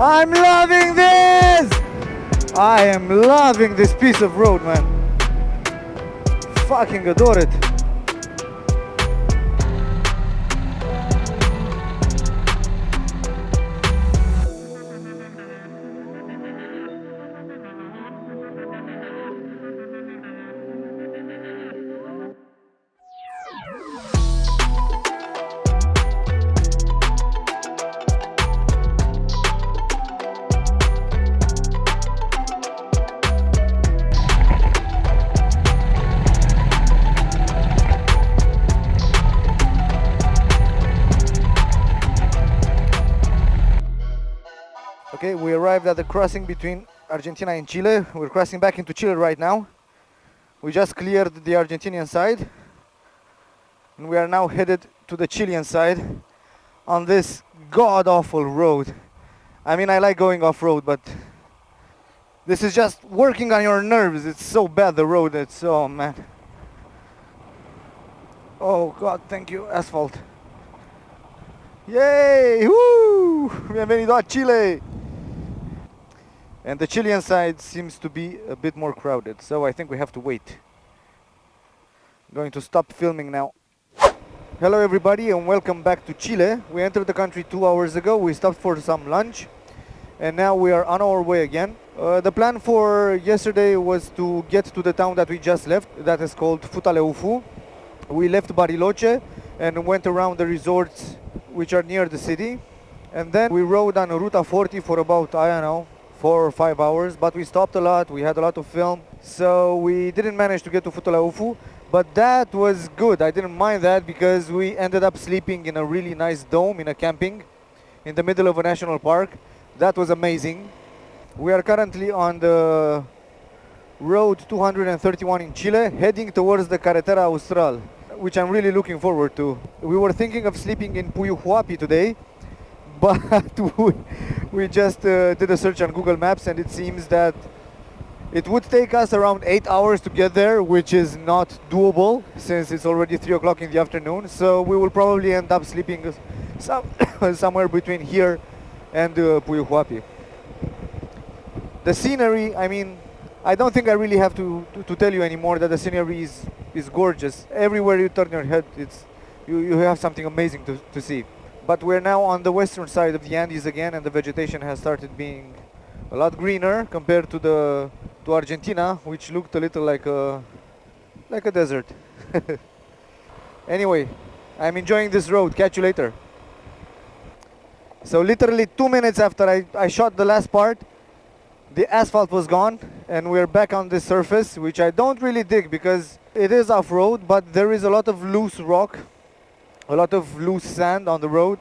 I'm loving this! I am loving this piece of road, man. Fucking adore it. Okay, we arrived at the crossing between Argentina and Chile. We're crossing back into Chile right now. We just cleared the Argentinian side and we are now headed to the Chilean side on this god-awful road. I mean, I like going off-road, but this is just working on your nerves. It's so bad, the road. It's, oh man. Oh god, thank you, asphalt. Yay! Woo! Bienvenido a Chile! And the Chilean side seems to be a bit more crowded, so I think we have to wait. I'm going to stop filming now. Hello everybody and welcome back to Chile. We entered the country 2 hours ago. We stopped for some lunch and now we are on our way again. The plan for yesterday was to get to the town that we just left, that is called Futaleufu. We left Bariloche and went around the resorts which are near the city. And then we rode on Ruta 40 for about, I don't know, 4 or 5 hours, but we stopped a lot, we had a lot of film, so we didn't manage to get to Futaleufu, but that was good. I didn't mind that because we ended up sleeping in a really nice dome in a camping in the middle of a national park. That was amazing. We are currently on the road 231 in Chile, heading towards the Carretera Austral, which I'm really looking forward to. We were thinking of sleeping in Puyuhuapi today, but we just did a search on Google Maps and it seems that it would take us around 8 hours to get there, which is not doable since it's already 3 o'clock in the afternoon. So we will probably end up sleeping somewhere between here and Puyuhuapi. The scenery, I mean, I don't think I really have to tell you anymore that the scenery is gorgeous. Everywhere you turn your head, you have something amazing to see. But we're now on the western side of the Andes again, and the vegetation has started being a lot greener compared to Argentina, which looked a little like a desert. Anyway, I'm enjoying this road. Catch you later. So literally 2 minutes after I shot the last part, the asphalt was gone, and we're back on this surface, which I don't really dig because it is off-road, but there is a lot of loose rock, a lot of loose sand on the road,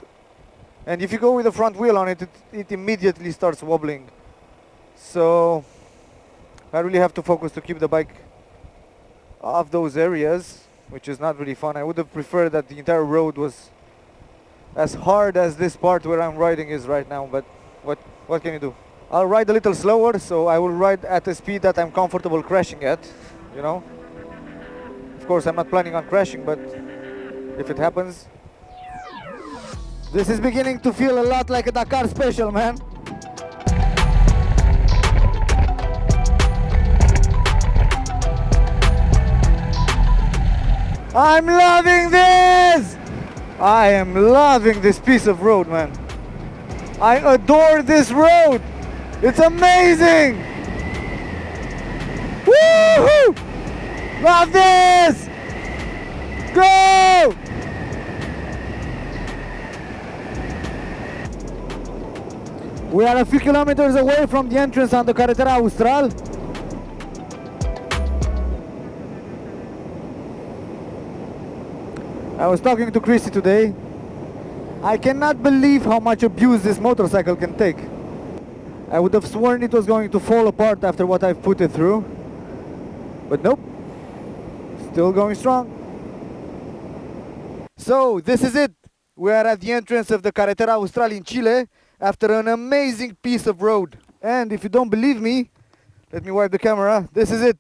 and if you go with the front wheel on it, it immediately starts wobbling. So I really have to focus to keep the bike off those areas, which is not really fun. I would have preferred that the entire road was as hard as this part where I'm riding is right now, but what can you do? I'll ride a little slower, so I will ride at a speed that I'm comfortable crashing at, you know. Of course, I'm not planning on crashing, but if it happens. This is beginning to feel a lot like a Dakar special, man. I'm loving this! I am loving this piece of road, man. I adore this road. It's amazing! Woohoo! Love this! Go! We are a few kilometers away from the entrance on the Carretera Austral. I was talking to Cristi today. I cannot believe how much abuse this motorcycle can take. I would have sworn it was going to fall apart after what I've put it through. But nope. Still going strong. So, this is it. We are at the entrance of the Carretera Austral in Chile after an amazing piece of road. And if you don't believe me, let me wipe the camera. This is it.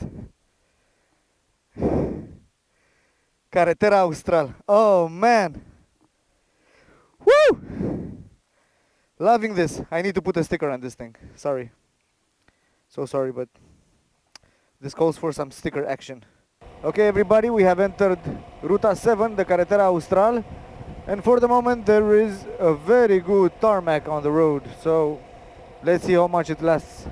Carretera Austral. Oh man. Woo! Loving this. I need to put a sticker on this thing. Sorry. So sorry, but this calls for some sticker action. Okay, everybody, we have entered Ruta 7, the Carretera Austral. And for the moment, there is a very good tarmac on the road. So let's see how much it lasts.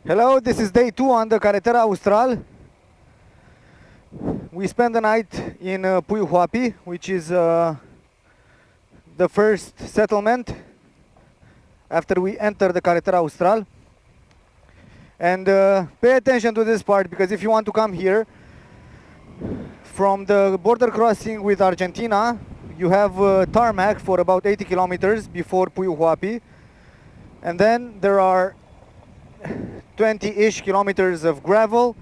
Hello, this is day 2 on the Carretera Austral. We spent the night in Puyuhuapi, which is the first settlement after we enter the Carretera Austral. And pay attention to this part, because if you want to come here, from the border crossing with Argentina, you have tarmac for about 80 kilometers before Puyuhuapi. And then there are 20-ish kilometers of gravel.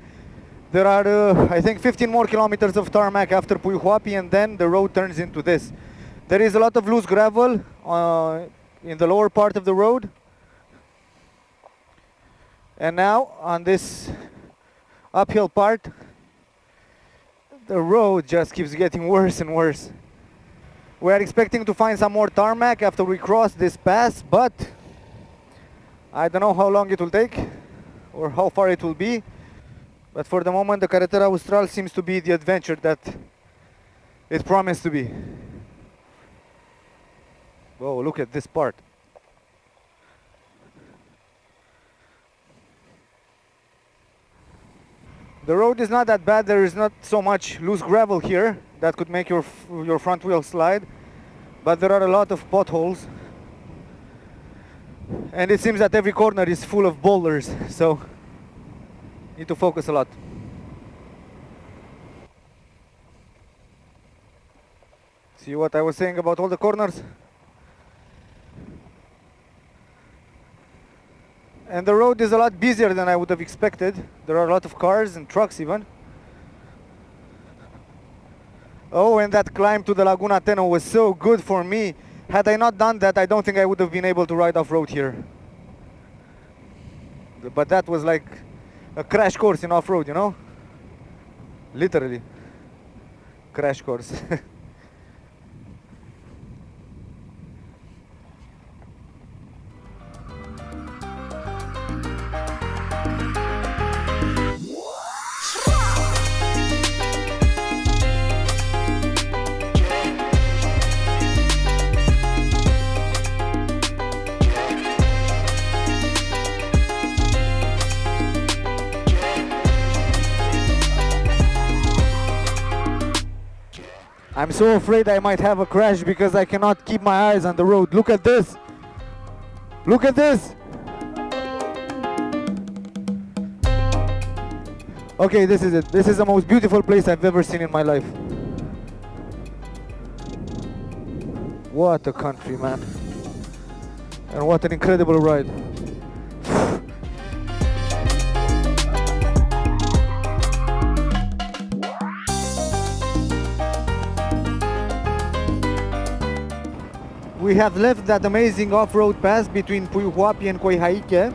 There are, I think, 15 more kilometers of tarmac after Puyuhuapi, and then the road turns into this. There is a lot of loose gravel in the lower part of the road. And now, on this uphill part, the road just keeps getting worse and worse. We are expecting to find some more tarmac after we cross this pass, but I don't know how long it will take or how far it will be. But for the moment, the Carretera Austral seems to be the adventure that it promised to be. Whoa, look at this part. The road is not that bad. There is not so much loose gravel here that could make your front wheel slide, but there are a lot of potholes. And it seems that every corner is full of boulders, so need to focus a lot. See what I was saying about all the corners? And the road is a lot busier than I would have expected. There are a lot of cars and trucks even. Oh, and that climb to the Laguna Teno was so good for me. Had I not done that, I don't think I would have been able to ride off-road here. But that was like a crash course in off-road, you know? Literally. Crash course. I'm so afraid I might have a crash because I cannot keep my eyes on the road. Look at this. Look at this. Okay, this is it. This is the most beautiful place I've ever seen in my life. What a country, man. And what an incredible ride. We have left that amazing off-road pass between Puyuhuapi and Coyhaique.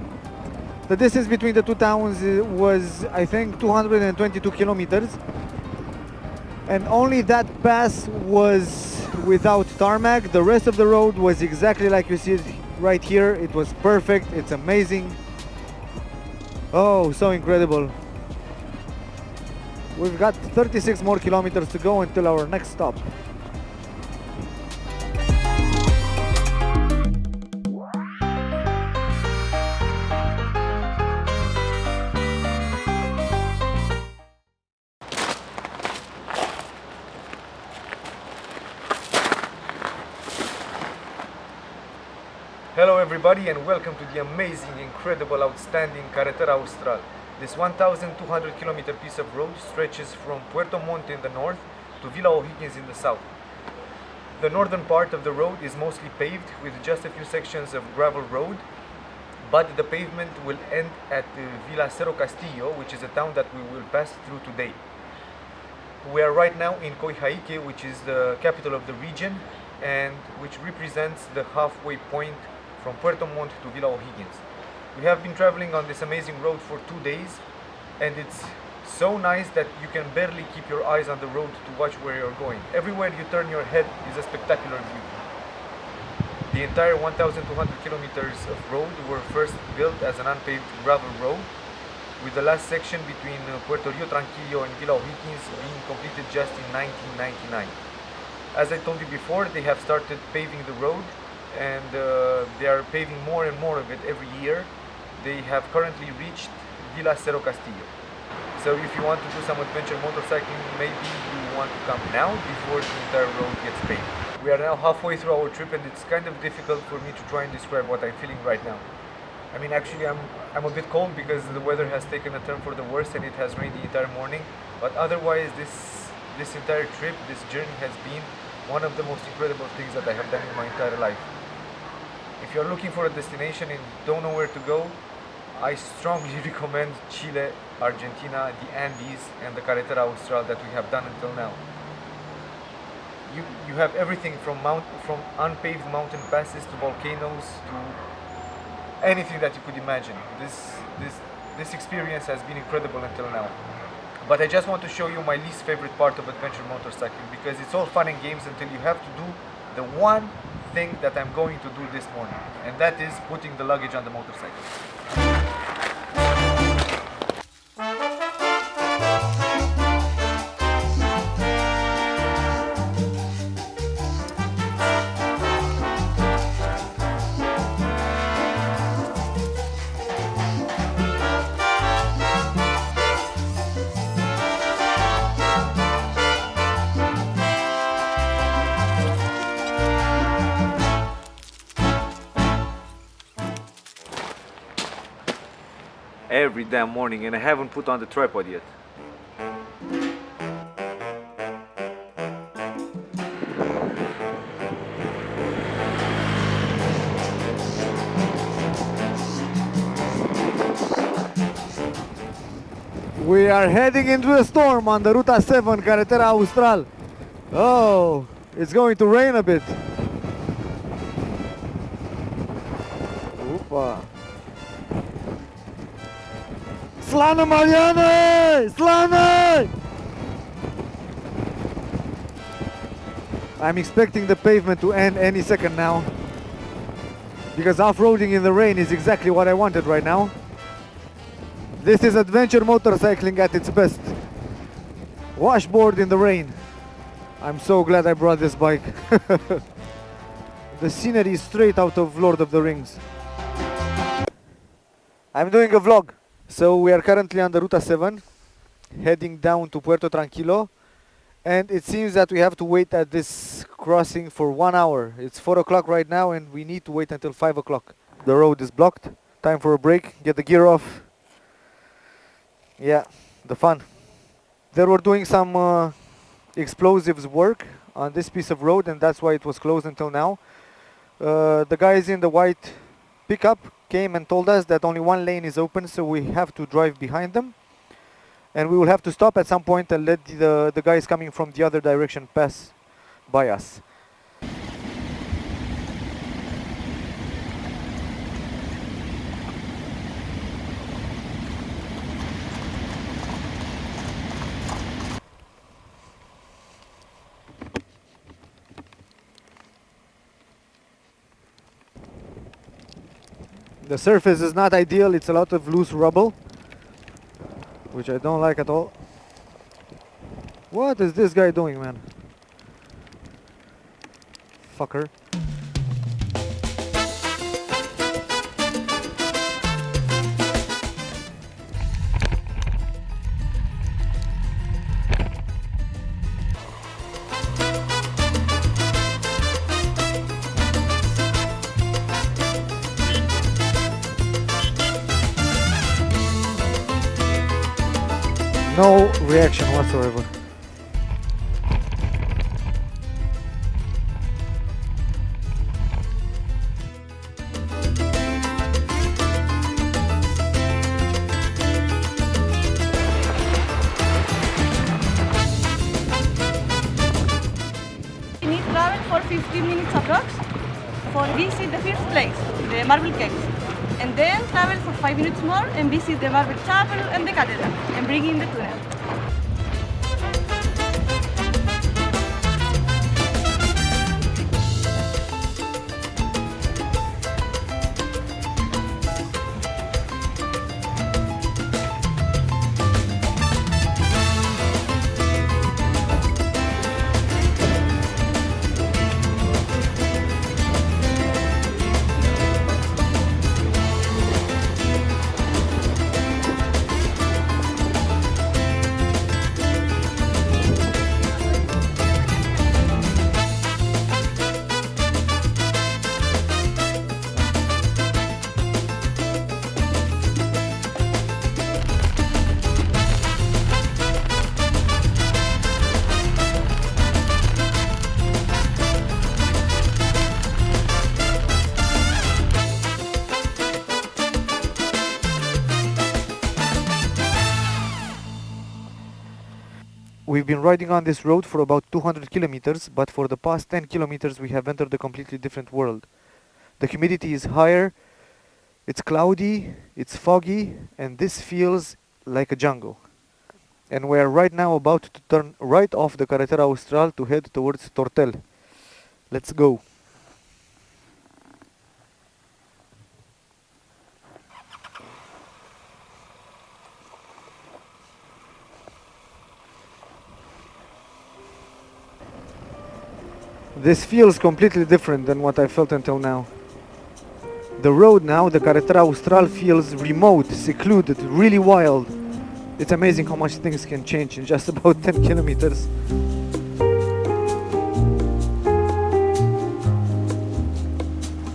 The distance between the two towns was, I think, 222 kilometers. And only that pass was without tarmac. The rest of the road was exactly like you see it right here. It was perfect. It's amazing. Oh, so incredible. We've got 36 more kilometers to go until our next stop. Hello everybody and welcome to the amazing, incredible, outstanding Carretera Austral. This 1,200 kilometer piece of road stretches from Puerto Montt in the north to Villa O'Higgins in the south. The northern part of the road is mostly paved with just a few sections of gravel road, but the pavement will end at Villa Cerro Castillo, which is a town that we will pass through today. We are right now in Puyuhuapi, which is the capital of the region and which represents the halfway point from Puerto Montt to Villa O'Higgins. We have been traveling on this amazing road for 2 days and it's so nice that you can barely keep your eyes on the road to watch where you're going. Everywhere you turn your head is a spectacular view. The entire 1,200 kilometers of road were first built as an unpaved gravel road, with the last section between Puerto Tranquillo and Villa O'Higgins being completed just in 1999. As I told you before, they have started paving the road and they are paving more and more of it every year. They have currently reached Villa Cerro Castillo. So if you want to do some adventure motorcycling, maybe you want to come now before the entire road gets paved. We are now halfway through our trip and it's kind of difficult for me to try and describe what I'm feeling right now. I mean, actually I'm a bit cold because the weather has taken a turn for the worse and it has rained the entire morning. But otherwise this entire trip, this journey has been one of the most incredible things that I have done in my entire life. If you're looking for a destination and don't know where to go, I strongly recommend Chile, Argentina, the Andes and the Carretera Austral that we have done until now. You have everything from unpaved mountain passes to volcanoes to anything that you could imagine. This experience has been incredible until now. But I just want to show you my least favorite part of adventure motorcycling, because it's all fun and games until you have to do the one thing that I'm going to do this morning, and that is putting the luggage on the motorcycle. Every damn morning, and I haven't put on the tripod yet. We are heading into a storm on the Ruta 7 Carretera Austral. Oh, it's going to rain a bit. Opa. Slana Marianne! Slana! I'm expecting the pavement to end any second now, because off-roading in the rain is exactly what I wanted right now. This is adventure motorcycling at its best. Washboard in the rain. I'm so glad I brought this bike. The scenery is straight out of Lord of the Rings. I'm doing a vlog. So we are currently on the Ruta 7, heading down to Puerto Tranquillo, and it seems that we have to wait at this crossing for 1 hour. It's 4 o'clock right now and we need to wait until 5 o'clock. The road is blocked. Time for a break, get the gear off. Yeah, the fun. They were doing some explosives work on this piece of road and that's why it was closed until now. The guys in the white pickup came and told us that only one lane is open, so we have to drive behind them. And we will have to stop at some point and let the guys coming from the other direction pass by us. The surface is not ideal, it's a lot of loose rubble, which I don't like at all. What is this guy doing, man? Fucker. No reaction whatsoever. We need travel for 15 minutes approx for visit the first place, the marble caves. And then travel for 5 minutes more and visit the marble chapel and the cathedral and bring in the tunnel. We've been riding on this road for about 200 kilometers, but for the past 10 kilometers we have entered a completely different world. The humidity is higher, it's cloudy, it's foggy, and this feels like a jungle. And we are right now about to turn right off the Carretera Austral to head towards Tortel. Let's go. This feels completely different than what I felt until now. The road now, the Carretera Austral, feels remote, secluded, really wild. It's amazing how much things can change in just about 10 kilometers.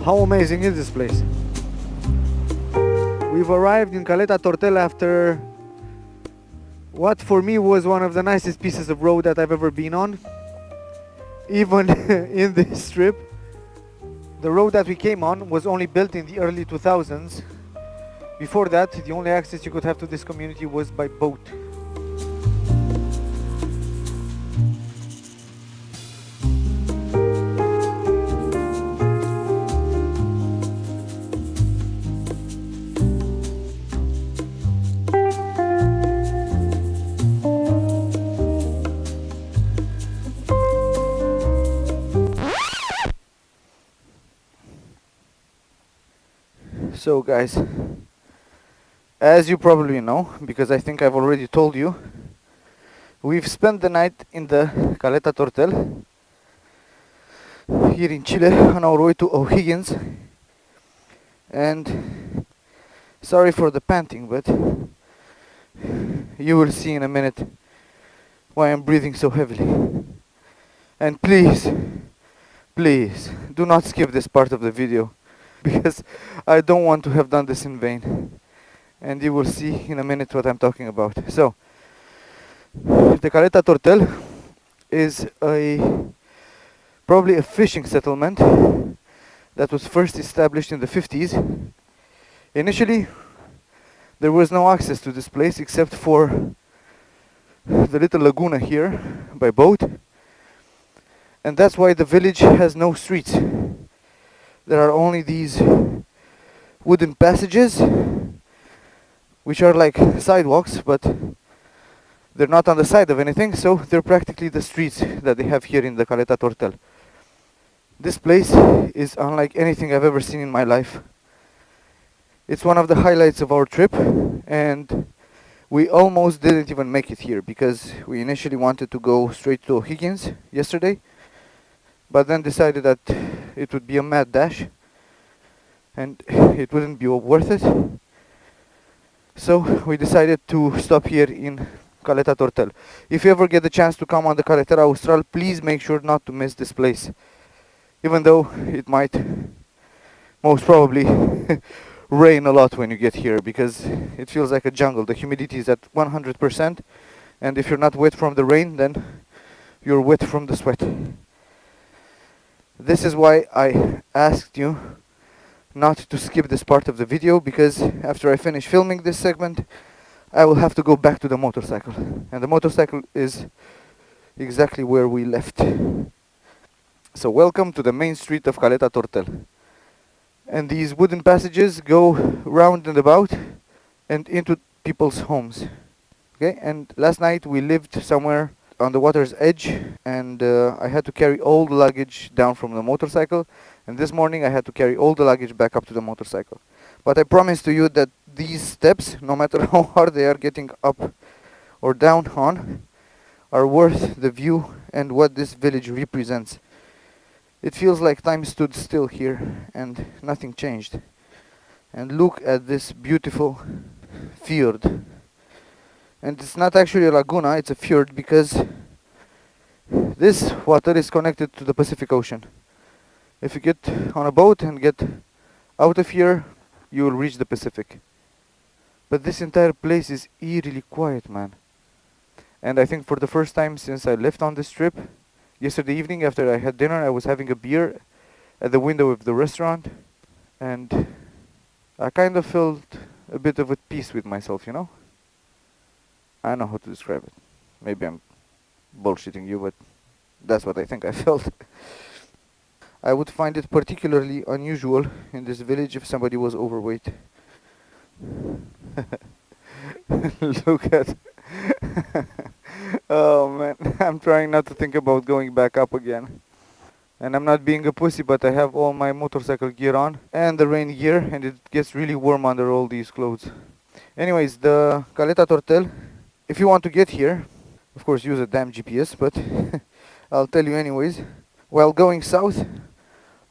How amazing is this place? We've arrived in Caleta Tortel after what for me was one of the nicest pieces of road that I've ever been on. Even in this trip, the road that we came on was only built in the early 2000s. Before that, the only access you could have to this community was by boat. So guys, as you probably know, because I think I've already told you, we've spent the night in the Caleta Tortel here in Chile on our way to O'Higgins. And sorry for the panting, but you will see in a minute why I'm breathing so heavily. And please, please do not skip this part of the video, because I don't want to have done this in vain. And you will see in a minute what I'm talking about. So, the Caleta Tortel is probably a fishing settlement that was first established in the 50s. Initially, there was no access to this place except for the little laguna here by boat. And that's why the village has no streets. There are only these wooden passages, which are like sidewalks, but they're not on the side of anything, so they're practically the streets that they have here in the Caleta Tortel. This place is unlike anything I've ever seen in my life. It's one of the highlights of our trip, and We almost didn't even make it here because we initially wanted to go straight to O'Higgins yesterday, but then decided that it would be a mad dash and it wouldn't be worth it. So we decided to stop here in Caleta Tortel. If you ever get the chance to come on the Carretera Austral, please make sure not to miss this place. Even though it might most probably rain a lot when you get here because it feels like a jungle. The humidity is at 100%, and if you're not wet from the rain, then you're wet from the sweat. This is why I asked you not to skip this part of the video, because after I finish filming this segment I will have to go back to the motorcycle, and the motorcycle is exactly where we left. So welcome to the main street of Caleta Tortel, and these wooden passages go round and about and into people's homes. Okay, and last night we lived somewhere on the water's edge, and I had to carry all the luggage down from the motorcycle, and this morning I had to carry all the luggage back up to the motorcycle. But I promise to you that these steps, no matter how hard they are getting up or down on, are worth the view and what this village represents. It feels like time stood still here and nothing changed. And look at this beautiful fjord. And it's not actually a laguna, it's a fjord, because this water is connected to the Pacific Ocean. If you get on a boat and get out of here, you will reach the Pacific. But this entire place is eerily quiet, man. And I think for the first time since I left on this trip, yesterday evening after I had dinner, I was having a beer at the window of the restaurant, and I kind of felt a bit of at peace with myself, you know? I don't know how to describe it. Maybe I'm bullshitting you, but that's what I think I felt. I would find it particularly unusual in this village if somebody was overweight. Look at... Oh man, I'm trying not to think about going back up again. And I'm not being a pussy, but I have all my motorcycle gear on and the rain gear, and it gets really warm under all these clothes. Anyways, the Caleta Tortel, if you want to get here, of course use a damn GPS, but I'll tell you anyways. While going south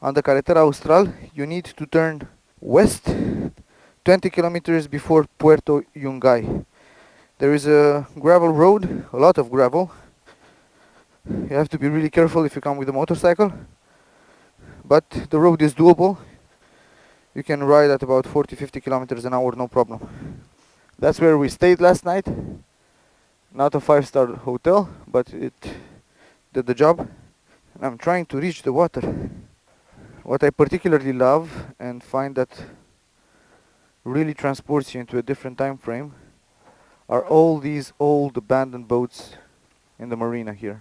on the Carretera Austral, you need to turn west 20 kilometers before Puerto Yungay. There is a gravel road, a lot of gravel. You have to be really careful if you come with a motorcycle, but the road is doable. You can ride at about 40-50 kilometers an hour, no problem. That's where we stayed last night. Not a 5-star hotel, but it did the job. And I'm trying to reach the water. What I particularly love and find that really transports you into a different time frame are all these old abandoned boats in the marina here.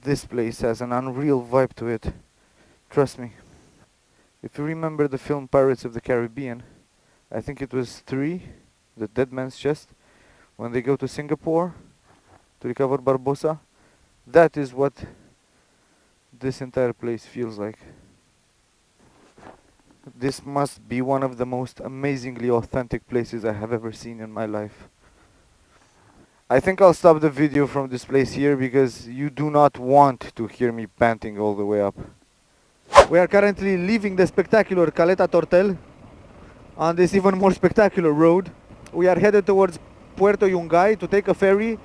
This place has an unreal vibe to it. Trust me. If you remember the film Pirates of the Caribbean, I think it was 3, The Dead Man's Chest, when they go to Singapore to recover Barbosa, that is what this entire place feels like. This must be one of the most amazingly authentic places I have ever seen in my life. I think I'll stop the video from this place here because you do not want to hear me panting all the way up. We are currently leaving the spectacular Caleta Tortel on this even more spectacular road. We are headed towards Puerto Yungay to take a ferry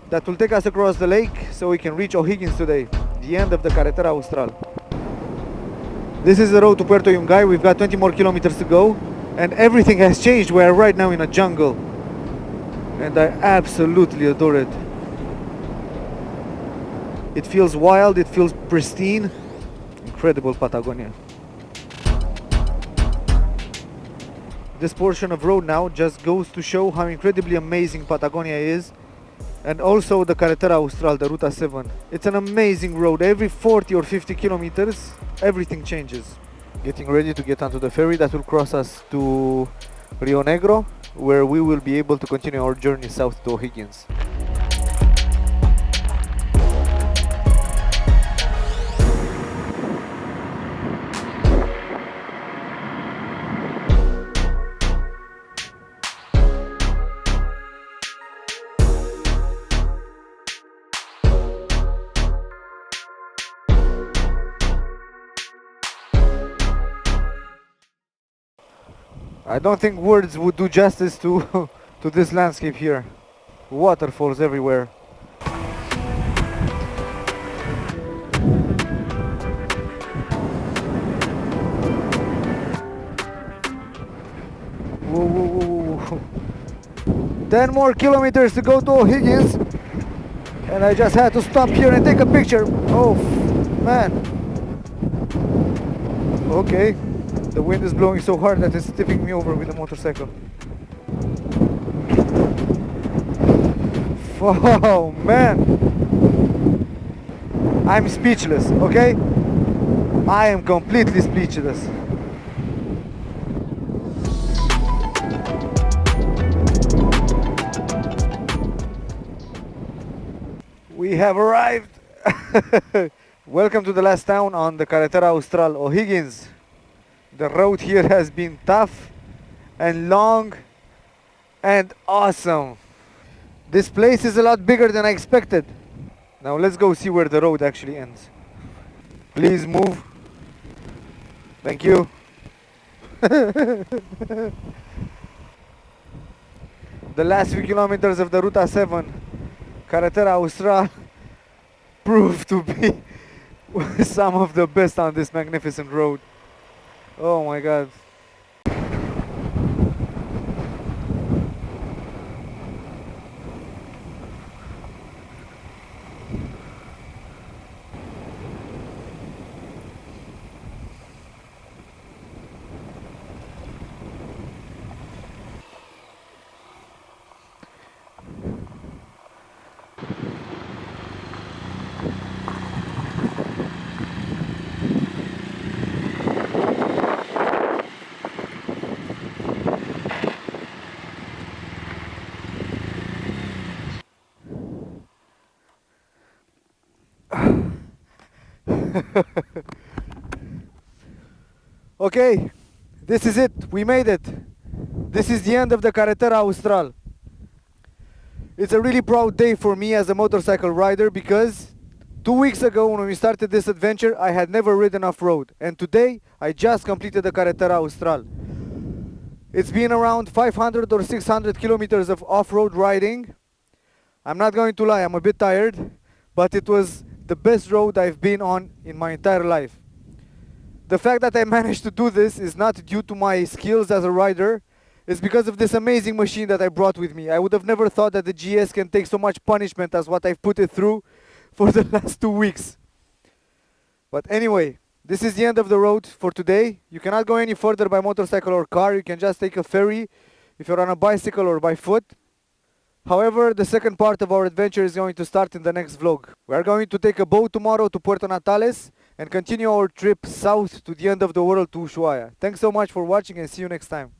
that will take us across the lake so we can reach O'Higgins today, the end of the Carretera Austral. This is the road to Puerto Yungay. We've got 20 more kilometers to go, and everything has changed. We are right now in a jungle, and I absolutely adore it. It feels wild, it feels pristine. Incredible Patagonia. This portion of road now just goes to show how incredibly amazing Patagonia is, and also the Carretera Austral, the Ruta 7. It's an amazing road. Every 40 or 50 kilometers, everything changes. Getting ready to get onto the ferry that will cross us to Rio Negro, where we will be able to continue our journey south to O'Higgins. I don't think words would do justice to to this landscape here. Waterfalls everywhere. Whoa, whoa, whoa, whoa, whoa. 10 more kilometers to go to O'Higgins, and I just had to stop here and take a picture. Oh man. Okay, the wind is blowing so hard that it's tipping me over with the motorcycle. Oh man, I'm speechless, okay? I am completely speechless. We have arrived. Welcome to the last town on the Carretera Austral, O'Higgins. The road here has been tough and long and awesome. This place is a lot bigger than I expected. Now let's go see where the road actually ends. Please move. Thank you. The last few kilometers of the Ruta 7 Carretera Austral proved to be some of the best on this magnificent road. Oh my god. Okay, this is it. We made it. This is the end of the Carretera Austral. It's a really proud day for me as a motorcycle rider because 2 weeks ago when we started this adventure, I had never ridden off-road. And today, I just completed the Carretera Austral. It's been around 500 or 600 kilometers of off-road riding. I'm not going to lie, I'm a bit tired, but it was the best road I've been on in my entire life. The fact that I managed to do this is not due to my skills as a rider, it's because of this amazing machine that I brought with me. I would have never thought that the GS can take so much punishment as what I've put it through for the last 2 weeks. But anyway, this is the end of the road for today. You cannot go any further by motorcycle or car, you can just take a ferry if you're on a bicycle or by foot. However, the second part of our adventure is going to start in the next vlog. We are going to take a boat tomorrow to Puerto Natales and continue our trip south to the end of the world to Ushuaia. Thanks so much for watching and see you next time.